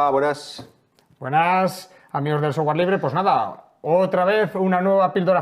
Hola, buenas. Buenas, amigos del software libre. Pues nada, otra vez una nueva píldora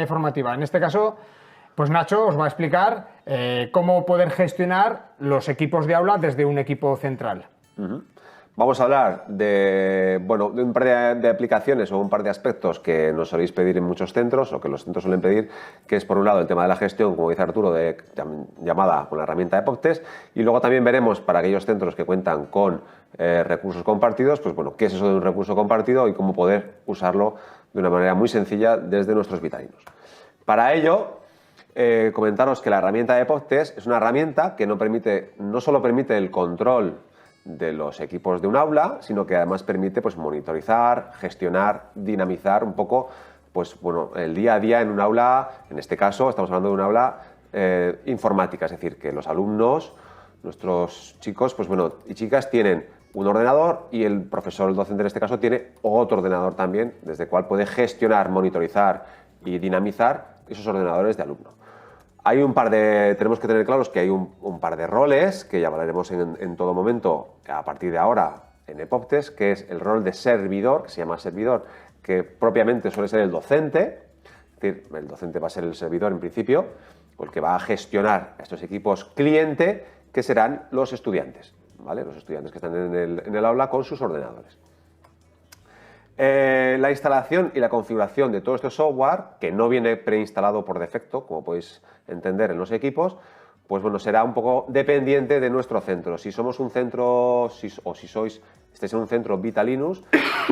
formativa. En este caso, pues Nacho os va a explicar cómo poder gestionar los equipos de aula desde un equipo central. Vamos a hablar de un par de aplicaciones o un par de aspectos que nos soléis pedir en muchos centros o que los centros suelen pedir, que es por un lado el tema de la gestión, como dice Arturo, llamada con la herramienta de PopTest, y luego también veremos para aquellos centros que cuentan con recursos compartidos, pues bueno, qué es eso de un recurso compartido y cómo poder usarlo de una manera muy sencilla desde nuestros vitalinos. Para ello, comentaros que la herramienta de PopTest es una herramienta que no solo permite el control de los equipos de un aula, sino que además permite pues, monitorizar, gestionar, dinamizar un poco el día a día en un aula. En este caso estamos hablando de un aula informática, es decir, que los alumnos, nuestros chicos y chicas tienen un ordenador y el profesor, el docente en este caso, tiene otro ordenador también, desde el cual puede gestionar, monitorizar y dinamizar esos ordenadores de alumno. Tenemos que tener claros que hay un par de roles que ya hablaremos en todo momento a partir de ahora en PopTest, que es el rol de servidor, que se llama servidor, que propiamente suele ser el docente, es decir, el docente va a ser el servidor en principio, o el que va a gestionar estos equipos cliente, que serán los estudiantes, ¿vale? Los estudiantes que están en el aula con sus ordenadores. La instalación y la configuración de todo este software, que no viene preinstalado por defecto, como podéis entender en los equipos, pues bueno, será un poco dependiente de nuestro centro. Si somos un centro, estáis en un centro Vitalinus,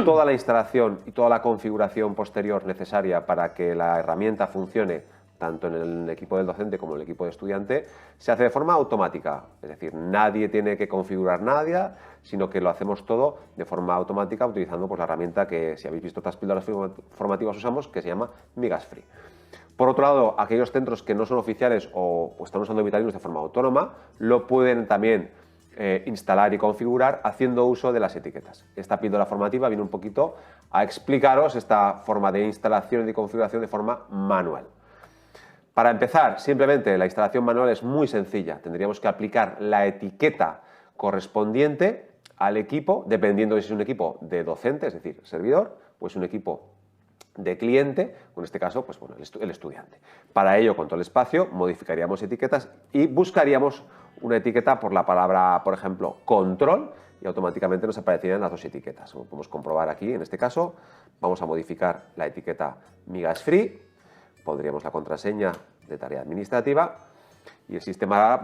toda la instalación y toda la configuración posterior necesaria para que la herramienta funcione tanto en el equipo del docente como en el equipo de estudiante, se hace de forma automática. Es decir, nadie tiene que configurar nada, sino que lo hacemos todo de forma automática utilizando pues, la herramienta que, si habéis visto otras píldoras formativas, usamos, que se llama Migas Free. Por otro lado, aquellos centros que no son oficiales o están usando Vitalinus de forma autónoma, lo pueden también instalar y configurar haciendo uso de las etiquetas. Esta píldora formativa viene un poquito a explicaros esta forma de instalación y de configuración de forma manual. Para empezar, simplemente la instalación manual es muy sencilla. Tendríamos que aplicar la etiqueta correspondiente al equipo, dependiendo de si es un equipo de docente, es decir, servidor, o es un equipo de cliente, en este caso, pues bueno, el estudiante. Para ello, con todo el espacio, modificaríamos etiquetas y buscaríamos una etiqueta por la palabra, por ejemplo, control, y automáticamente nos aparecerían las dos etiquetas. Como podemos comprobar aquí, en este caso, vamos a modificar la etiqueta Migas Free, pondríamos la contraseña de tarea administrativa y el sistema,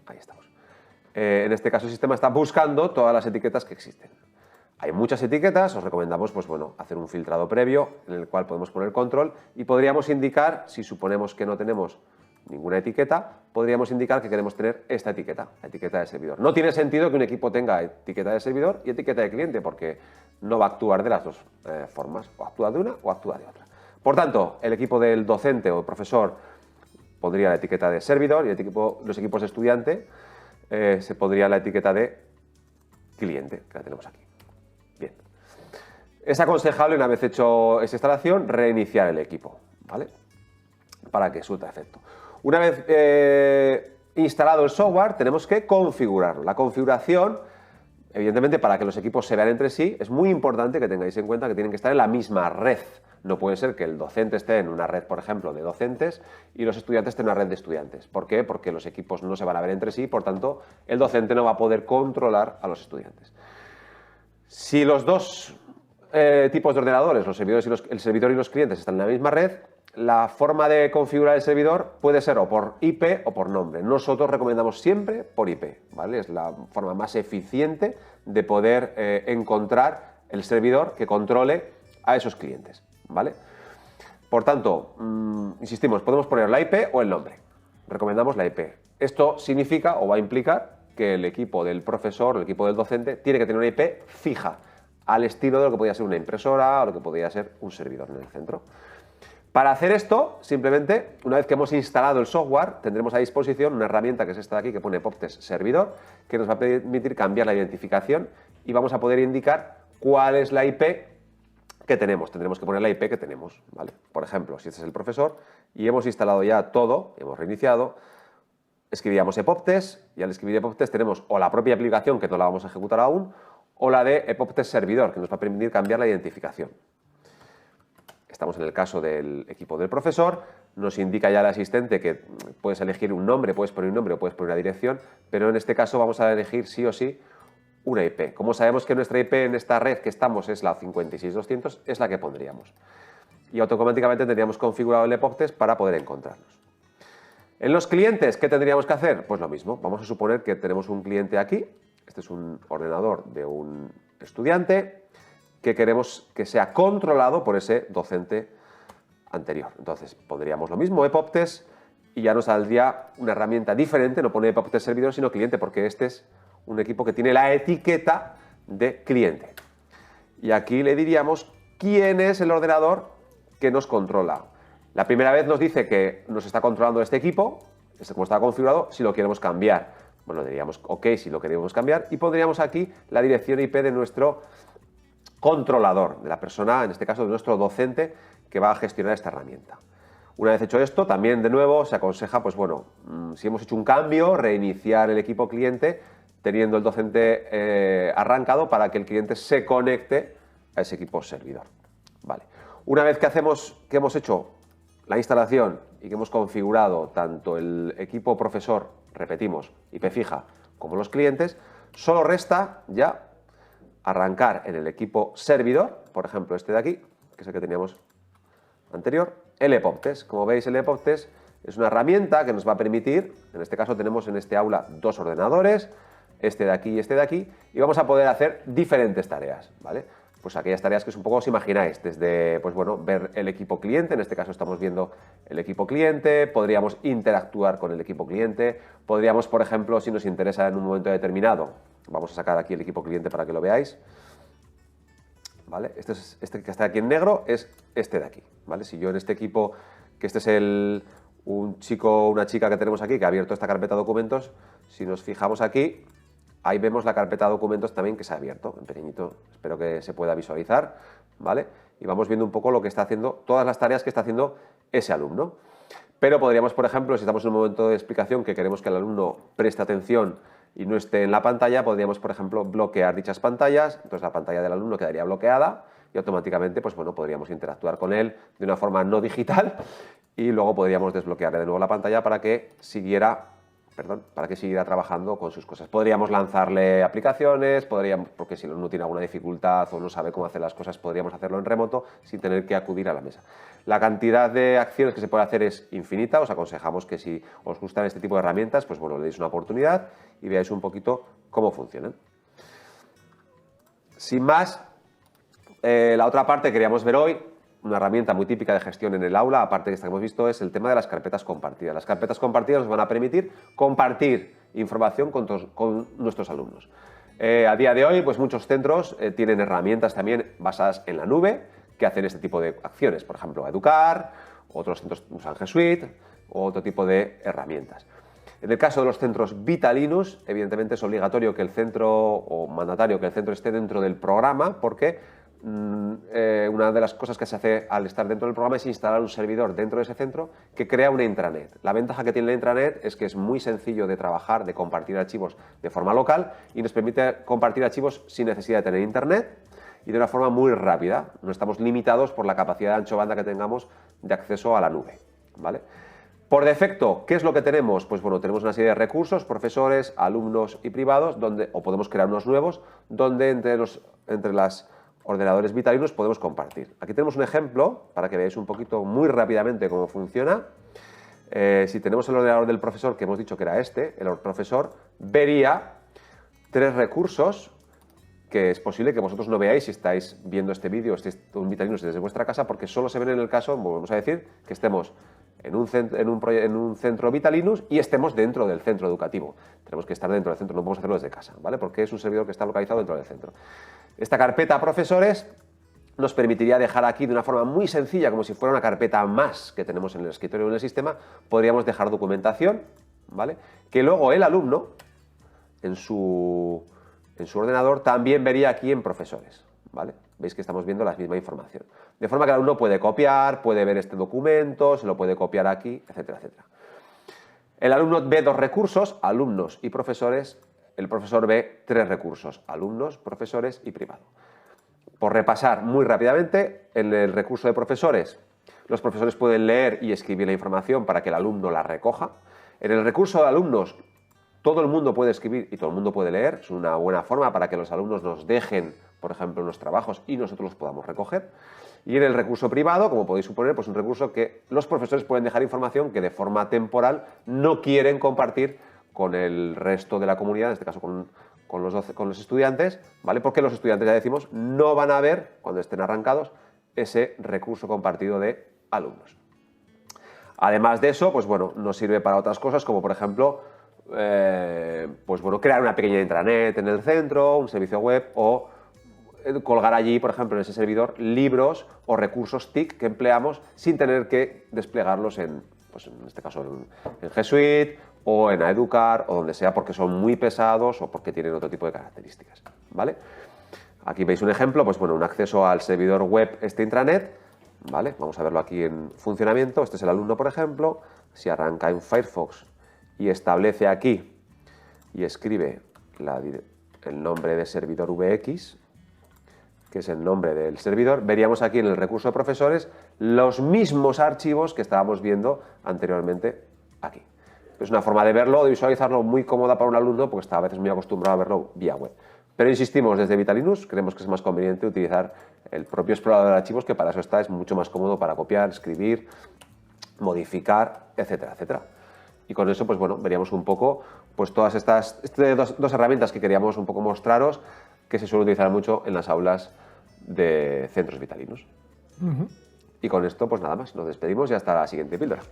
ahí estamos. En este caso el sistema está buscando todas las etiquetas que existen. Hay muchas etiquetas, os recomendamos hacer un filtrado previo en el cual podemos poner control y podríamos indicar, si suponemos que no tenemos ninguna etiqueta, podríamos indicar que queremos tener esta etiqueta, la etiqueta de servidor. No tiene sentido que un equipo tenga etiqueta de servidor y etiqueta de cliente, porque no va a actuar de las dos formas, o actúa de una o actúa de otra. Por tanto, el equipo del docente o profesor pondría la etiqueta de servidor y los equipos de estudiante se pondría la etiqueta de cliente, que la tenemos aquí. Bien. Es aconsejable, una vez hecho esa instalación, reiniciar el equipo, ¿vale? Para que surta efecto. Una vez instalado el software, tenemos que configurarlo. La configuración, evidentemente, para que los equipos se vean entre sí, es muy importante que tengáis en cuenta que tienen que estar en la misma red. No puede ser que el docente esté en una red, por ejemplo, de docentes y los estudiantes estén en una red de estudiantes. ¿Por qué? Porque los equipos no se van a ver entre sí, por tanto, el docente no va a poder controlar a los estudiantes. Si los dos tipos de ordenadores, el servidor y los clientes, están en la misma red, la forma de configurar el servidor puede ser o por IP o por nombre. Nosotros recomendamos siempre por IP, ¿vale? Es la forma más eficiente de poder encontrar el servidor que controle a esos clientes, ¿vale? Por tanto, insistimos, podemos poner la IP o el nombre. Recomendamos la IP. Esto significa o va a implicar que el equipo del profesor, el equipo del docente, tiene que tener una IP fija, al estilo de lo que podría ser una impresora o lo que podría ser un servidor en el centro. Para hacer esto, simplemente, una vez que hemos instalado el software, tendremos a disposición una herramienta que es esta de aquí, que pone PopTest Servidor, que nos va a permitir cambiar la identificación y vamos a poder indicar cuál es la IP que tenemos. Tendremos que poner la IP que tenemos, ¿vale? Por ejemplo, si este es el profesor y hemos instalado ya todo, hemos reiniciado, escribiríamos epoptest, y al escribir epoptest tenemos o la propia aplicación, que no la vamos a ejecutar aún, o la de epoptest servidor, que nos va a permitir cambiar la identificación. Estamos en el caso del equipo del profesor, nos indica ya el asistente que puedes elegir un nombre, puedes poner un nombre o puedes poner una dirección, pero en este caso vamos a elegir sí o sí una IP. Como sabemos que nuestra IP en esta red que estamos es la 56200, es la que pondríamos. Y automáticamente tendríamos configurado el epoptest para poder encontrarnos. En los clientes, ¿qué tendríamos que hacer? Pues lo mismo. Vamos a suponer que tenemos un cliente aquí. Este es un ordenador de un estudiante que queremos que sea controlado por ese docente anterior. Entonces, pondríamos lo mismo, epoptest, y ya nos saldría una herramienta diferente. No pone epoptest servidor, sino cliente, porque este es un equipo que tiene la etiqueta de cliente. Y aquí le diríamos quién es el ordenador que nos controla. La primera vez nos dice que nos está controlando este equipo, como está configurado, si lo queremos cambiar. Bueno, diríamos OK si lo queremos cambiar y pondríamos aquí la dirección IP de nuestro controlador, de la persona, en este caso de nuestro docente que va a gestionar esta herramienta. Una vez hecho esto, también de nuevo se aconseja, pues bueno, si hemos hecho un cambio, reiniciar el equipo cliente teniendo el docente arrancado para que el cliente se conecte a ese equipo servidor. Vale. Una vez que hemos hecho la instalación y que hemos configurado tanto el equipo profesor, repetimos, IP fija, como los clientes, solo resta ya arrancar en el equipo servidor, por ejemplo este de aquí, que es el que teníamos anterior, el epoptest. Como veis, el epoptest es una herramienta que nos va a permitir, en este caso tenemos en este aula 2 ordenadores, este de aquí y este de aquí, y vamos a poder hacer diferentes tareas, ¿vale? Pues aquellas tareas que un poco os imagináis, desde pues bueno, ver el equipo cliente, en este caso estamos viendo el equipo cliente, podríamos interactuar con el equipo cliente, podríamos, por ejemplo, si nos interesa en un momento determinado, vamos a sacar aquí el equipo cliente para que lo veáis, ¿vale? Este que está aquí en negro es este de aquí, ¿vale? Si yo en este equipo, que este es un chico o una chica que tenemos aquí que ha abierto esta carpeta de documentos, si nos fijamos aquí, ahí vemos la carpeta de documentos también que se ha abierto, en pequeñito, espero que se pueda visualizar, ¿vale? Y vamos viendo un poco lo que está haciendo, todas las tareas que está haciendo ese alumno. Pero podríamos, por ejemplo, si estamos en un momento de explicación que queremos que el alumno preste atención y no esté en la pantalla, podríamos, por ejemplo, bloquear dichas pantallas, entonces la pantalla del alumno quedaría bloqueada y automáticamente, pues bueno, podríamos interactuar con él de una forma no digital y luego podríamos desbloquearle de nuevo la pantalla para que siguiera trabajando con sus cosas. Podríamos lanzarle aplicaciones, porque si no tiene alguna dificultad o no sabe cómo hacer las cosas, podríamos hacerlo en remoto sin tener que acudir a la mesa. La cantidad de acciones que se puede hacer es infinita, os aconsejamos que si os gustan este tipo de herramientas, pues bueno, le deis una oportunidad y veáis un poquito cómo funcionan. Sin más, la otra parte que queríamos ver hoy, una herramienta muy típica de gestión en el aula, aparte de esta que hemos visto, es el tema de las carpetas compartidas. Las carpetas compartidas nos van a permitir compartir información con nuestros alumnos. A día de hoy, pues muchos centros tienen herramientas también basadas en la nube que hacen este tipo de acciones. Por ejemplo, Educar, otros centros usan G Suite o otro tipo de herramientas. En el caso de los centros Vitalinus, evidentemente es obligatorio que el centro, o mandatario que el centro esté dentro del programa, porque una de las cosas que se hace al estar dentro del programa es instalar un servidor dentro de ese centro que crea una intranet. La ventaja que tiene la intranet es que es muy sencillo de trabajar, de compartir archivos de forma local y nos permite compartir archivos sin necesidad de tener internet y de una forma muy rápida. No estamos limitados por la capacidad de ancho banda que tengamos de acceso a la nube, ¿vale? Por defecto, ¿qué es lo que tenemos? Pues bueno, tenemos una serie de recursos, profesores, alumnos y privados, o podemos crear unos nuevos, donde entre las ordenadores Vitalinus podemos compartir. Aquí tenemos un ejemplo para que veáis un poquito muy rápidamente cómo funciona. Si tenemos el ordenador del profesor, que hemos dicho que era este, el profesor vería 3 recursos que es posible que vosotros no veáis si estáis viendo este vídeo, un Vitalinus desde vuestra casa, porque solo se ven en el caso, volvemos a decir, que estemos en un centro Vitalinus y estemos dentro del centro educativo. Tenemos que estar dentro del centro, no podemos hacerlo desde casa, ¿vale? Porque es un servidor que está localizado dentro del centro. Esta carpeta profesores nos permitiría dejar aquí de una forma muy sencilla, como si fuera una carpeta más que tenemos en el escritorio o en el sistema, podríamos dejar documentación, ¿vale? Que luego el alumno, en su ordenador, también vería aquí en profesores, ¿vale? Veis que estamos viendo la misma información. De forma que el alumno puede copiar, puede ver este documento, se lo puede copiar aquí, etcétera, etcétera. El alumno ve 2 recursos, alumnos y profesores. El profesor ve 3 recursos, alumnos, profesores y privado. Por repasar muy rápidamente, en el recurso de profesores, los profesores pueden leer y escribir la información para que el alumno la recoja. En el recurso de alumnos, todo el mundo puede escribir y todo el mundo puede leer. Es una buena forma para que los alumnos nos dejen, por ejemplo, unos trabajos y nosotros los podamos recoger. Y en el recurso privado, como podéis suponer, pues un recurso que los profesores pueden dejar información que de forma temporal no quieren compartir con el resto de la comunidad, en este caso con los estudiantes, ¿vale? Porque los estudiantes, ya decimos, no van a ver, cuando estén arrancados, ese recurso compartido de alumnos. Además de eso, pues bueno, nos sirve para otras cosas, como por ejemplo, pues bueno, crear una pequeña intranet en el centro, un servicio web o colgar allí, por ejemplo, en ese servidor, libros o recursos TIC que empleamos sin tener que desplegarlos pues en este caso en G Suite o en Educar o donde sea, porque son muy pesados o porque tienen otro tipo de características, ¿vale? Aquí veis un ejemplo, pues bueno, un acceso al servidor web este intranet, ¿vale? Vamos a verlo aquí en funcionamiento. Este es el alumno, por ejemplo. Si arranca en Firefox y establece aquí y escribe el nombre de servidor VX, que es el nombre del servidor, veríamos aquí en el recurso de profesores los mismos archivos que estábamos viendo anteriormente aquí. Es una forma de verlo, de visualizarlo muy cómoda para un alumno porque está a veces muy acostumbrado a verlo vía web. Pero insistimos, desde Vitalinux creemos que es más conveniente utilizar el propio explorador de archivos, que para eso está, es mucho más cómodo para copiar, escribir, modificar, etcétera, etcétera. Y con eso, pues bueno, veríamos un poco pues todas estas dos herramientas que queríamos un poco mostraros, que se suelen utilizar mucho en las aulas de centros Vitalinux. Y con esto, pues nada más, nos despedimos y hasta la siguiente píldora.